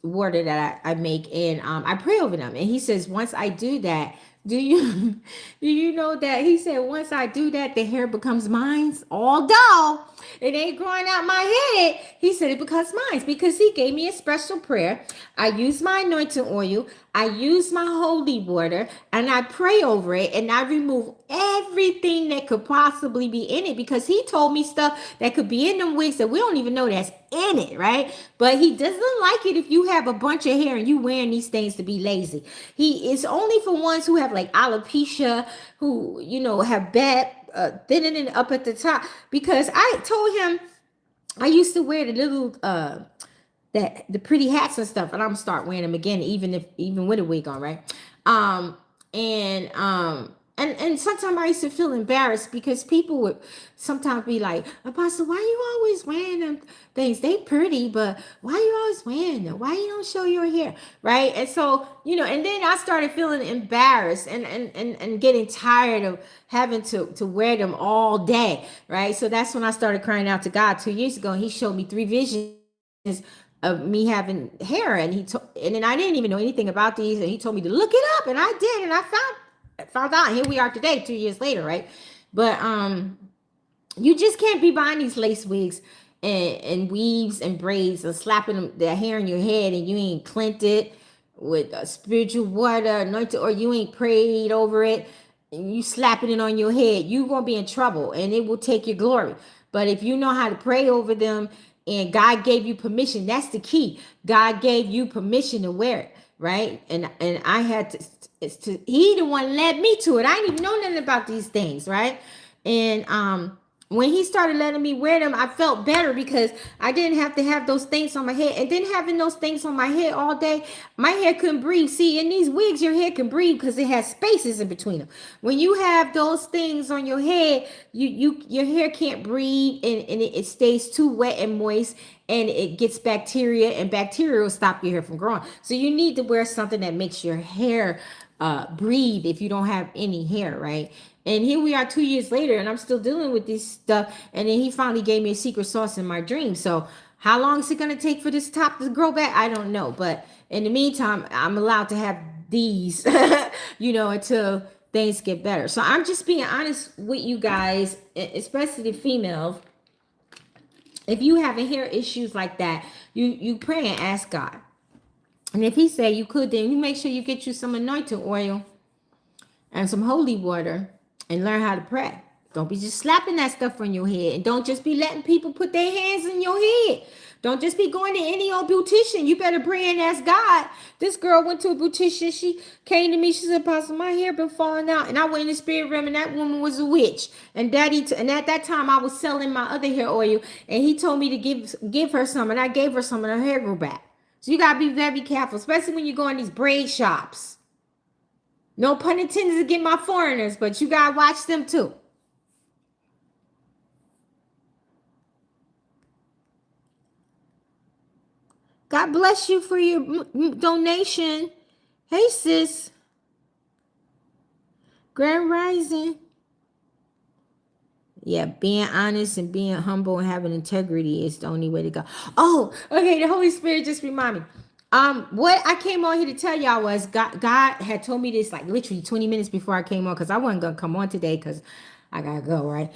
water that I make, and I pray over them. And he says, once I do that, do you do you know that he said once I do that, the hair becomes mine? Although it ain't growing out my head, he said it becomes mine because he gave me a special prayer. I use my anointing oil, I use my holy water, and I pray over it, and I remove everything that could possibly be in it, because he told me stuff that could be in them wigs that we don't even know that's in it, right? But he doesn't like it if you have a bunch of hair and you wearing these things to be lazy. He is only for ones who have like alopecia, who have bad thinning up at the top. Because I told him I used to wear the little the pretty hats and stuff, and I'm gonna start wearing them again, even with a wig on, right? And sometimes I used to feel embarrassed because people would sometimes be like, Apostle, why you always wearing them things? They pretty, but why you always wearing them? Why you don't show your hair, right? And so, and then I started feeling embarrassed and getting tired of having to wear them all day, right? So that's when I started crying out to God 2 years ago, and he showed me 3 visions of me having hair, and and then I didn't even know anything about these, and he told me to look it up, and I did, and I found out. Here we are today, 2 years later, right? But you just can't be buying these lace wigs and weaves and braids and slapping the hair in your head, and you ain't cleansed it with spiritual water, anointed, or you ain't prayed over it, and you slapping it on your head. You gonna be in trouble, and it will take your glory. But if you know how to pray over them, and God gave you permission, that's the key. God gave you permission to wear it, right? And I had to he the one led me to it. I didn't even know nothing about these things, right? And when he started letting me wear them, I felt better because I didn't have to have those things on my head. And then having those things on my head all day, my hair couldn't breathe. See, in these wigs, your hair can breathe because it has spaces in between them. When you have those things on your head, your hair can't breathe, and it stays too wet and moist, and it gets bacteria, and bacteria will stop your hair from growing. So you need to wear something that makes your hair breathe if you don't have any hair, right? And here we are 2 years later, and I'm still dealing with this stuff. And then he finally gave me a secret sauce in my dream. So how long is it going to take for this top to grow back? I don't know. But in the meantime, I'm allowed to have these, until things get better. So I'm just being honest with you guys, especially the females. If you having hair issues like that, you pray and ask God. And if he say you could, then you make sure you get you some anointing oil and some holy water, and learn how to pray. Don't be just slapping that stuff on your head. And don't just be letting people put their hands in your head. Don't just be going to any old beautician. You better pray and ask God. This girl went to a beautician. She came to me. She said, Apostle, my hair been falling out. And I went in the spirit realm, and that woman was a witch. And and at that time, I was selling my other hair oil. And he told me to give her some. And I gave her some, and her hair grew back. So you got to be very careful, especially when you go in these braid shops. No pun intended to get my foreigners, but you got to watch them too. God bless you for your donation. Hey, sis. Grand Rising. Yeah, being honest and being humble and having integrity is the only way to go. Oh, okay. The Holy Spirit just reminded me. What I came on here to tell y'all was God had told me this like literally 20 minutes before I came on, because I wasn't gonna come on today because I gotta go, right?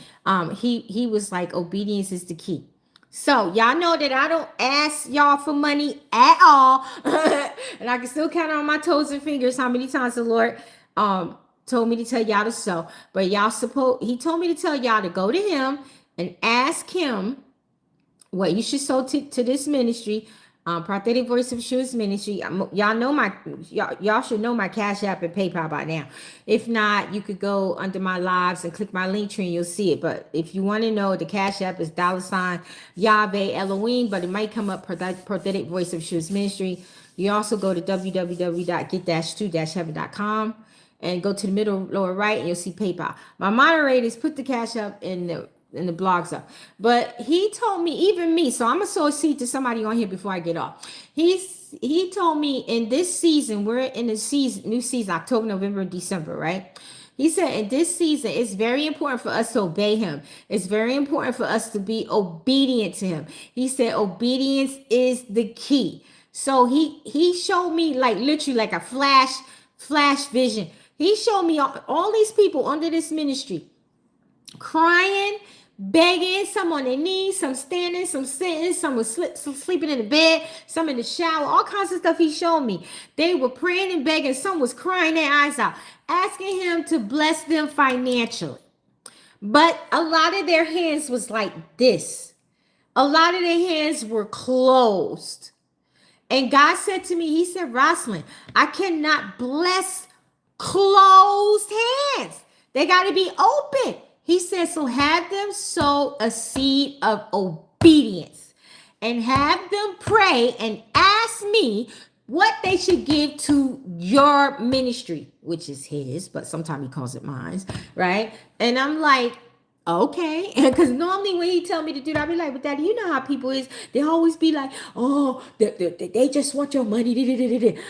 He was like, obedience is the key. So y'all know that I don't ask y'all for money at all. And I can still count on my toes and fingers how many times the Lord told me to tell y'all to sow. But he told me to tell y'all to go to him and ask him what you should sow to this ministry. Prophetic Voice of Yeshua's Ministry. Y'all know y'all should know my Cash App and PayPal by now. If not, you could go under my lives and click my link tree and you'll see it. But if you want to know, the Cash App is $YAHUSHUA, but it might come up Prophetic Voice of Yeshua's Ministry. You also go to www.get-2-heaven.com and go to the middle lower right and you'll see PayPal. My moderators put the Cash App in the blogs up, but he told me, even me, so I'm gonna sow a seed to somebody on here before I get off. He told me in this season, we're in the season, new season, October, November, and December, right? He said in this season, it's very important for us to obey him. It's very important for us to be obedient to him. He said obedience is the key. So he showed me like literally like a flash vision. He showed me all these people under this ministry crying, begging, some on their knees, some standing, some sitting, some was some sleeping in the bed, some in the shower, all kinds of stuff he showed me. They were praying and begging, some was crying their eyes out, asking him to bless them financially. But a lot of their hands was like this. A lot of their hands were closed. And God said to me, he said, Rosalind, I cannot bless closed hands. They got to be open. He said, so have them sow a seed of obedience and have them pray and ask me what they should give to your ministry, which is his, but sometimes he calls it mine, right? And I'm like, okay, because normally when he tell me to do that, I be like, but Daddy, you know how people is. They always be like, oh, they just want your money,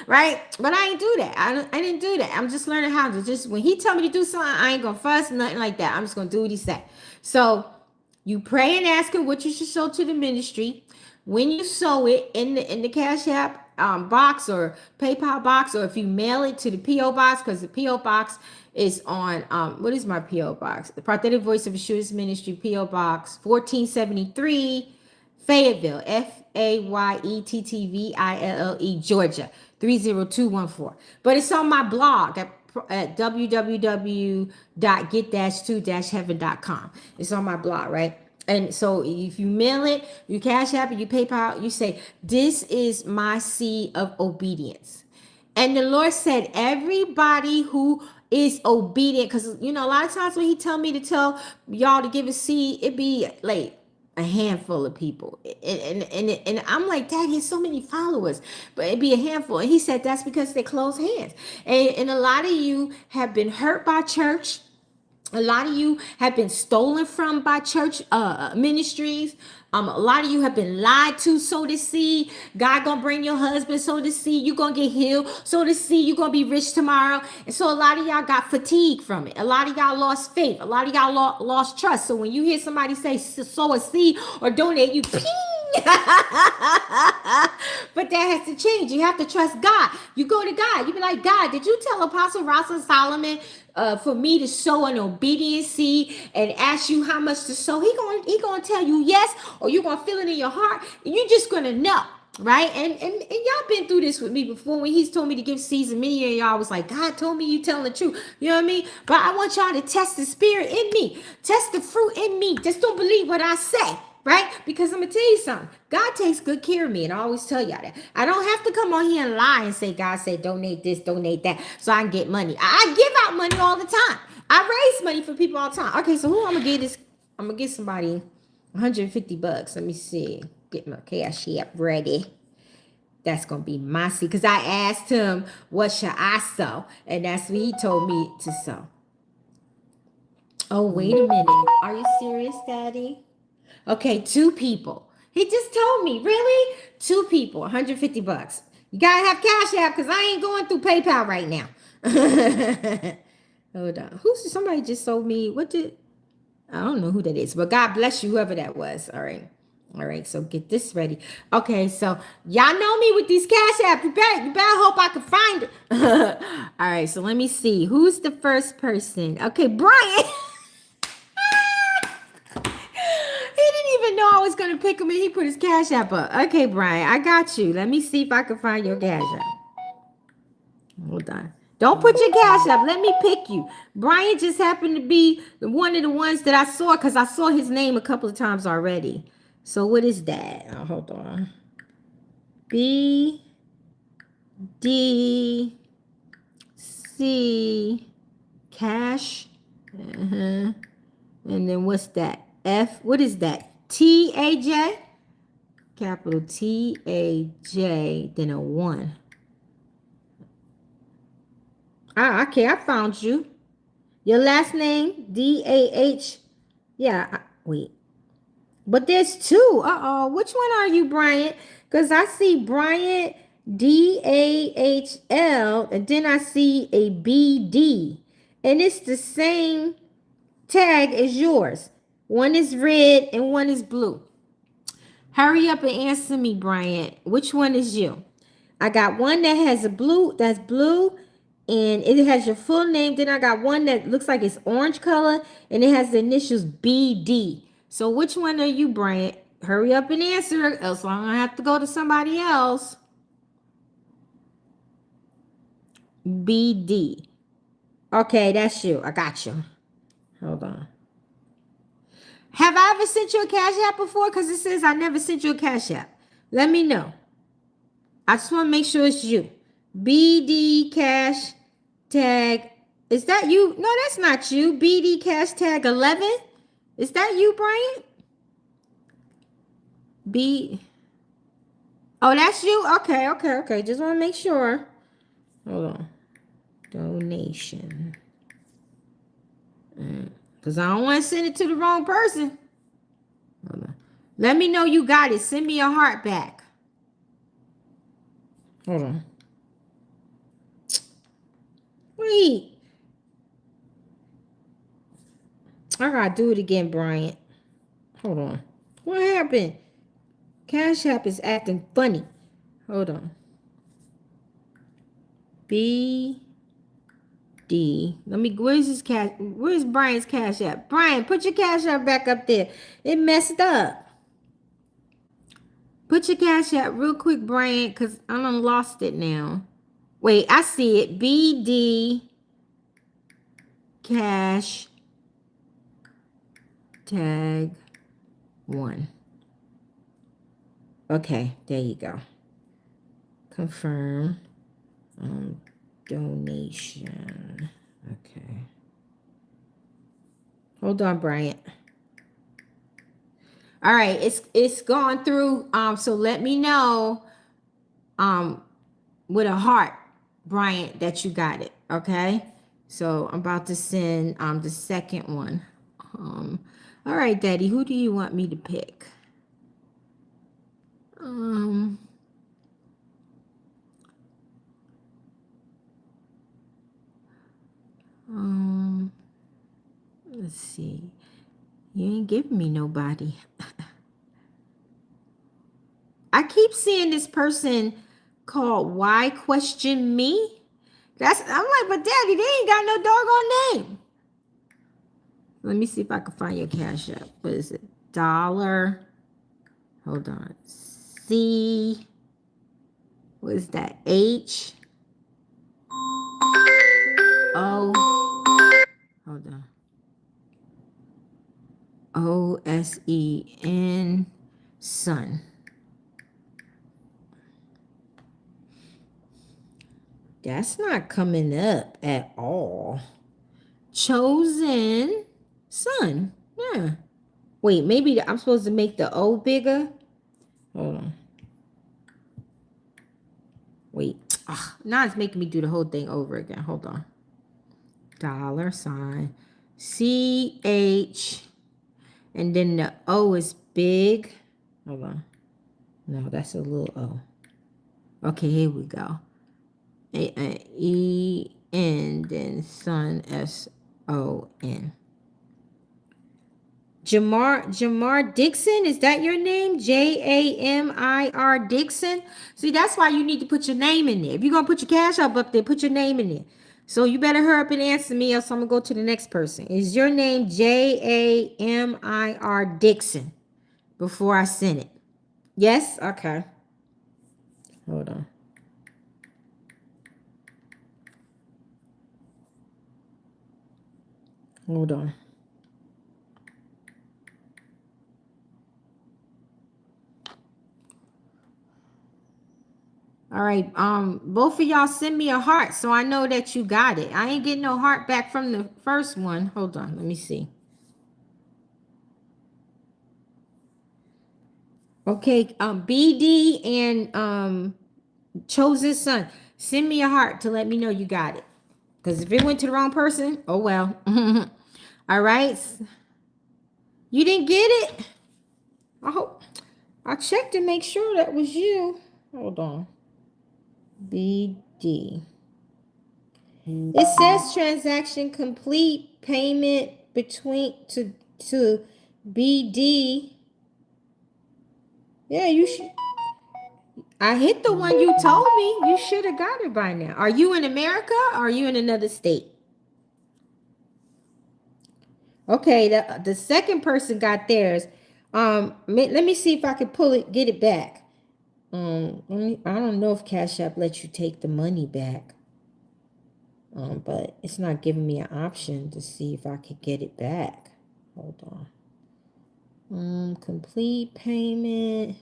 right? But I ain't do that. I didn't do that. I'm just learning how to just, when he tell me to do something, I ain't gonna fuss, nothing like that. I'm just gonna do what he said. So you pray and ask him what you should sow to the ministry. When you sow it in the Cash App box or PayPal box, or if you mail it to the P.O. box, because the P.O. box is on, what is my P.O. box? The Prophetic Voice of Yeshua's Ministry, P.O. Box 1473, Fayetteville, Fayetteville, Georgia, 30214. But it's on my blog at www.get-2-heaven.com. It's on my blog, right? And so if you mail it, you Cash App it, you PayPal, you say, this is my seed of obedience. And the Lord said, everybody who is obedient, because, you know, a lot of times when he tell me to tell y'all to give a seed, it be like a handful of people. And I'm like, Daddy, there's so many followers, but it'd be a handful. And he said, that's because they close hands. And a lot of you have been hurt by church. A lot of you have been stolen from by church ministries. A lot of you have been lied to, sow the seed. God gonna bring your husband, sow the seed. You gonna get healed, sow the seed. You gonna be rich tomorrow. And so a lot of y'all got fatigued from it. A lot of y'all lost faith. A lot of y'all lost trust. So when you hear somebody say sow a seed or donate, you ping. But that has to change. You have to trust God. You go to God. You be like, God, did you tell Apostle Rosalind Solomon for me to sow an obedient seed and ask you how much to sow? He gonna tell you yes, or you gonna feel it in your heart, and you just gonna know, right? And y'all been through this with me before when he's told me to give seeds, and many of y'all was like, God told me you telling the truth. You know what I mean? But I want y'all to test the spirit in me, test the fruit in me. Just don't believe what I say. Right? Because I'm going to tell you something. God takes good care of me. And I always tell y'all that. I don't have to come on here and lie and say, God said, donate this, donate that, so I can get money. I give out money all the time. I raise money for people all the time. Okay, so who I'm going to get this? I'm going to get somebody $150. Let me see. Get my Cash App ready. That's going to be my seed. Because I asked him, what should I sow? And that's what he told me to sow. Oh, wait a minute. Are you serious, Daddy? Okay, 2 people. He just told me, really? 2 people, $150. You gotta have Cash App because I ain't going through PayPal right now. Hold on. Somebody just sold me? I don't know who that is, but God bless you, whoever that was. All right, so get this ready. Okay, so y'all know me with these Cash App. You better hope I can find it. All right, so let me see. Who's the first person? Okay, Brian. Even know I was going to pick him and he put his Cash App up. Okay, Brian, I got you. Let me see if I can find your Cash App. Hold on. Don't put your Cash App. Let me pick you. Brian just happened to be one of the ones that I saw because I saw his name a couple of times already. So what is that? Oh, hold on. B D C cash. And then what's that? F. What is that? TAJ. Capital TAJ. Then a 1. Ah, okay, I found you. Your last name DAH. Yeah. Wait. But there's 2. Which one are you, Bryant? Because I see Bryant DAHL, and then I see a BD. And it's the same tag as yours. One is red and one is blue. Hurry up and answer me, Bryant. Which one is you? I got one that has that's blue, and it has your full name. Then I got one that looks like it's orange color, and it has the initials BD. So which one are you, Bryant? Hurry up and answer, else I'm gonna have to go to somebody else. BD. Okay, that's you. I got you. Hold on. Have I ever sent you a Cash App before? Because it says I never sent you a Cash App. Let me know. I just want to make sure it's you. BD Cash Tag. Is that you? No, that's not you. BD Cash Tag 11. Is that you, Brian? Oh, that's you? Okay. Just want to make sure. Hold on. Donation. Because I don't want to send it to the wrong person. Hold on. Let me know you got it. Send me a heart back. Hold on. Wait. I gotta do it again, Bryant. Hold on. What happened? Cash App is acting funny. Hold on. BD. Where's Brian's Cash App? Brian, put your Cash App back up there. It messed up. Put your Cash App real quick, Brian, because I done lost it now. Wait, I see it. BD Cash Tag 1. Okay, there you go. Confirm. Donation. Okay. Hold on, Bryant. All right, it's gone through. So let me know with a heart, Bryant, that you got it. Okay. So I'm about to send the second one. All right, Daddy, who do you want me to pick? Let's see. You ain't giving me nobody. I keep seeing this person called Why Question Me. I'm like, but Daddy, they ain't got no doggone name. Let me see if I can find your Cash App. What is it? Dollar. Hold on. C. What is that? H. O. Hold on. OSEN. Son. That's not coming up at all. Chosen son. Yeah. Wait, maybe I'm supposed to make the O bigger? Hold on. Wait. Now it's making me do the whole thing over again. Hold on. $, CH. And then the O is big. Hold on. No, that's a little O. Okay, here we go. E-N, then son, S-O-N. Jamar Dixon, is that your name? Jamir Dixon. See, that's why you need to put your name in there. If you're gonna put your Cash up there, put your name in there. So you better hurry up and answer me, else I'm gonna go to the next person. Is your name Jamir Dixon before I send it? Yes? Okay. Hold on. Hold on. All right. Both of y'all send me a heart so I know that you got it. I ain't getting no heart back from the first one. Hold on. Let me see. Okay. BD and Chosen Son, send me a heart to let me know you got it. Because if it went to the wrong person, oh well. All right. You didn't get it? I hope I checked to make sure that was you. Hold on. BD. It says transaction complete, payment between to BD. Yeah, you should. I hit the one you told me. You should have got it by now. Are you in America or are you in another state? Okay, the second person got theirs. Let me see if I can pull it, get it back. I don't know if Cash App lets you take the money back. But it's not giving me an option to see if I could get it back. Hold on. Complete payment,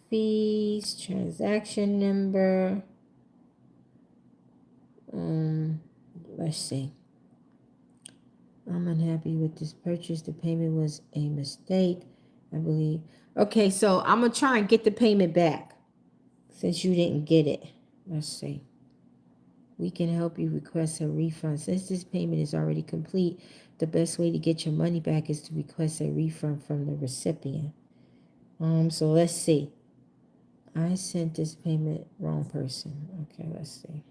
fees, transaction number. Let's see. I'm unhappy with this purchase. The payment was a mistake, I believe. Okay, so I'm gonna try and get the payment back since you didn't get it. Let's see. We can help you request a refund. Since this payment is already complete, the best way to get your money back is to request a refund from the recipient. So let's see. I sent this payment wrong person. Okay, let's see.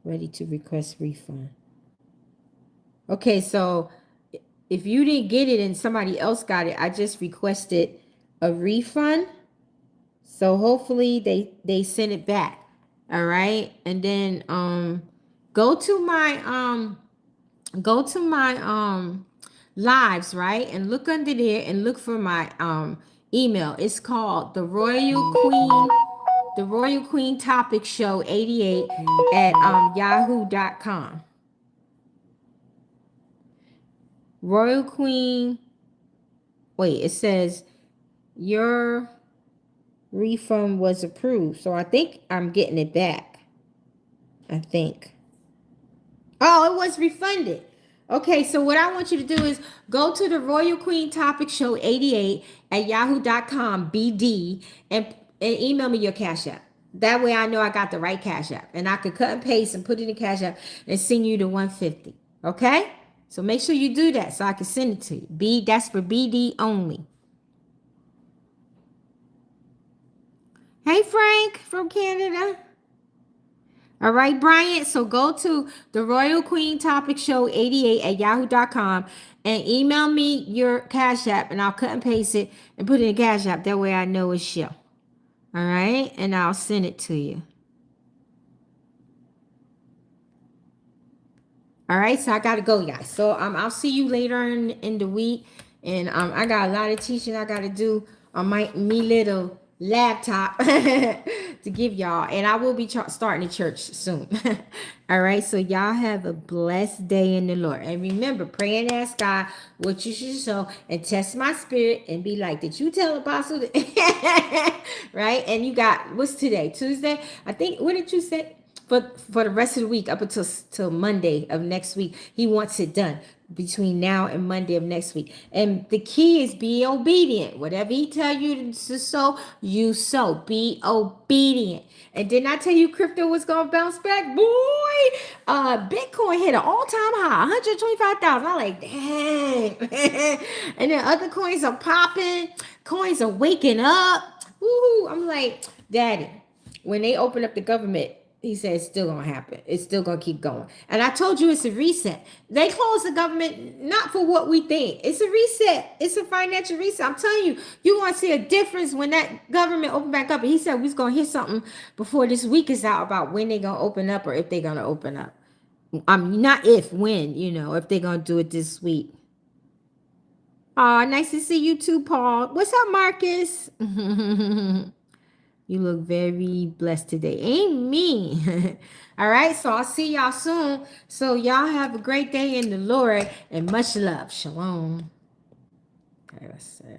Ready to request refund. Okay, so if you didn't get it and somebody else got it, I just requested a refund. So hopefully they send it back. All right. And then go to my lives, right? And look under there and look for my email. It's called the Royal Queen Topic Show 88 at yahoo.com. Royal Queen. Wait, it says your refund was approved. So I think I'm getting it back. I think. Oh, it was refunded. Okay, so what I want you to do is go to the Royal Queen Topic Show 88 at yahoo.com BD and email me your Cash App. That way I know I got the right Cash App. And I could cut and paste and put it in Cash App and send you the 150. Okay? So make sure you do that so I can send it to you. That's for BD only. Hey, Frank from Canada. All right, Bryant. So go to the Royal Queen Topic Show 88 at yahoo.com and email me your Cash App and I'll cut and paste it and put it in Cash App. That way I know it's you. All right. And I'll send it to you. All right. So I got to go, guys. So I'll see you later in the week. And I got a lot of teaching I got to do on me little laptop to give y'all, and I will be starting a church soon. All right, so y'all have a blessed day in the Lord, and remember, pray and ask God what you should sow and test my spirit and be like, did you tell Apostle right? And you got, what's today, Tuesday? I think, what did you say? For the rest of the week up until till Monday of next week, he wants it done between now and Monday of next week. And the key is be obedient. Whatever he tell you to sow, you sow. Be obedient. And didn't I tell you crypto was gonna bounce back? Boy, Bitcoin hit an all-time high, 125,000. I'm like, dang. And then other coins are popping. Coins are waking up. Woo! I'm like, Daddy, when they open up the government, he said it's still gonna happen. It's still gonna keep going. And I told you it's a reset. They closed the government not for what we think. It's a reset. It's a financial reset. I'm telling you, you're gonna see a difference when that government open back up. And he said we was gonna hear something before this week is out about when they're gonna open up or if they're gonna open up. Not if, when, if they're gonna do it this week. Nice to see you too, Paul. What's up, Marcus? You look very blessed today. Amen. All right, so I'll see y'all soon. So y'all have a great day in the Lord and much love. Shalom. Okay, let's see.